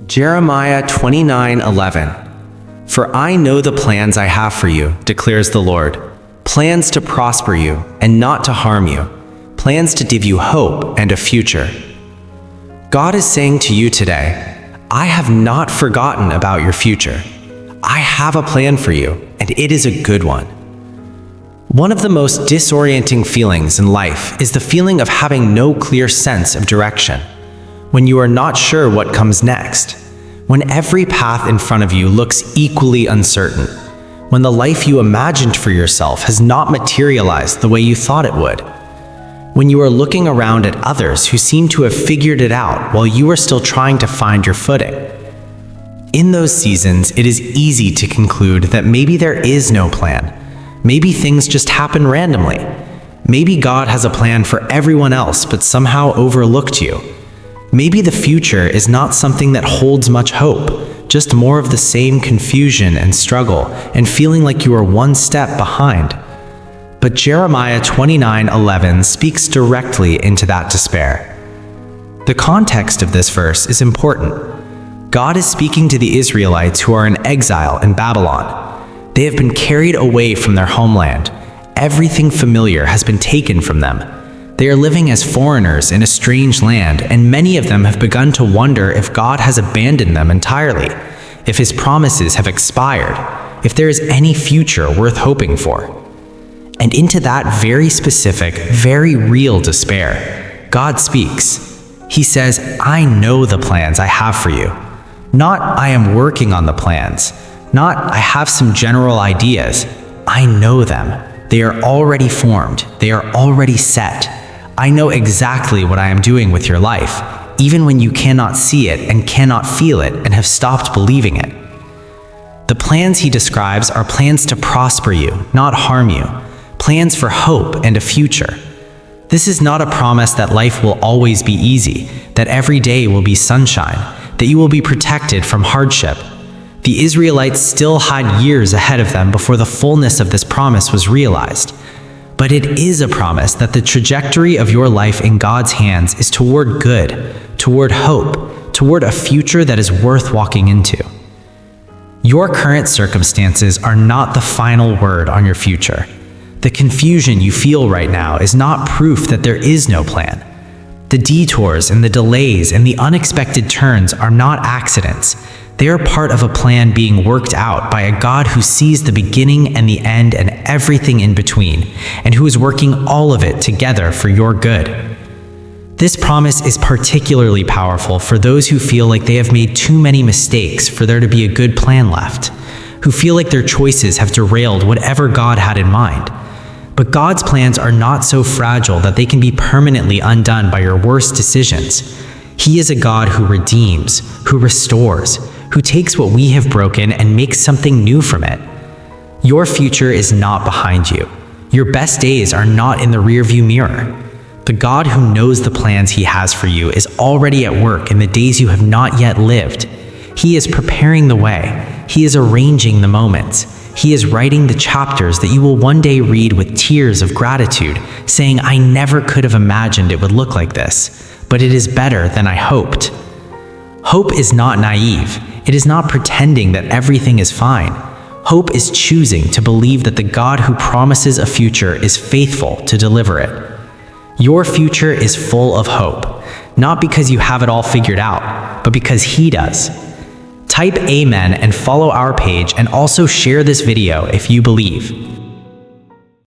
Jeremiah 29:11. For I know the plans I have for you, declares the Lord, plans to prosper you and not to harm you, plans to give you hope and a future. God is saying to you today, I have not forgotten about your future. I have a plan for you, and it is a good one. One of the most disorienting feelings in life is the feeling of having no clear sense of direction. When you are not sure what comes next, when every path in front of you looks equally uncertain, when the life you imagined for yourself has not materialized the way you thought it would, when you are looking around at others who seem to have figured it out while you are still trying to find your footing. In those seasons, it is easy to conclude that maybe there is no plan. Maybe things just happen randomly. Maybe God has a plan for everyone else but somehow overlooked you. Maybe the future is not something that holds much hope, just more of the same confusion and struggle and feeling like you are one step behind. But Jeremiah 29:11 speaks directly into that despair. The context of this verse is important. God is speaking to the Israelites who are in exile in Babylon. They have been carried away from their homeland. Everything familiar has been taken from them. They are living as foreigners in a strange land, and many of them have begun to wonder if God has abandoned them entirely, if his promises have expired, if there is any future worth hoping for. And into that very specific, very real despair, God speaks. He says, I know the plans I have for you. Not, I am working on the plans. Not, I have some general ideas. I know them. They are already formed. They are already set. I know exactly what I am doing with your life, even when you cannot see it and cannot feel it and have stopped believing it. The plans he describes are plans to prosper you, not harm you, plans for hope and a future. This is not a promise that life will always be easy, that every day will be sunshine, that you will be protected from hardship. The Israelites still had years ahead of them before the fullness of this promise was realized. But it is a promise that the trajectory of your life in God's hands is toward good, toward hope, toward a future that is worth walking into. Your current circumstances are not the final word on your future. The confusion you feel right now is not proof that there is no plan. The detours and the delays and the unexpected turns are not accidents. They are part of a plan being worked out by a God who sees the beginning and the end and everything in between, and who is working all of it together for your good. This promise is particularly powerful for those who feel like they have made too many mistakes for there to be a good plan left, who feel like their choices have derailed whatever God had in mind. But God's plans are not so fragile that they can be permanently undone by your worst decisions. He is a God who redeems, who restores, who takes what we have broken and makes something new from it. Your future is not behind you. Your best days are not in the rearview mirror. The God who knows the plans he has for you is already at work in the days you have not yet lived. He is preparing the way. He is arranging the moments. He is writing the chapters that you will one day read with tears of gratitude, saying, I never could have imagined it would look like this, but it is better than I hoped. Hope is not naive. It is not pretending that everything is fine. Hope is choosing to believe that the God who promises a future is faithful to deliver it. Your future is full of hope, not because you have it all figured out, but because he does. Type Amen and follow our page, and also share this video if you believe.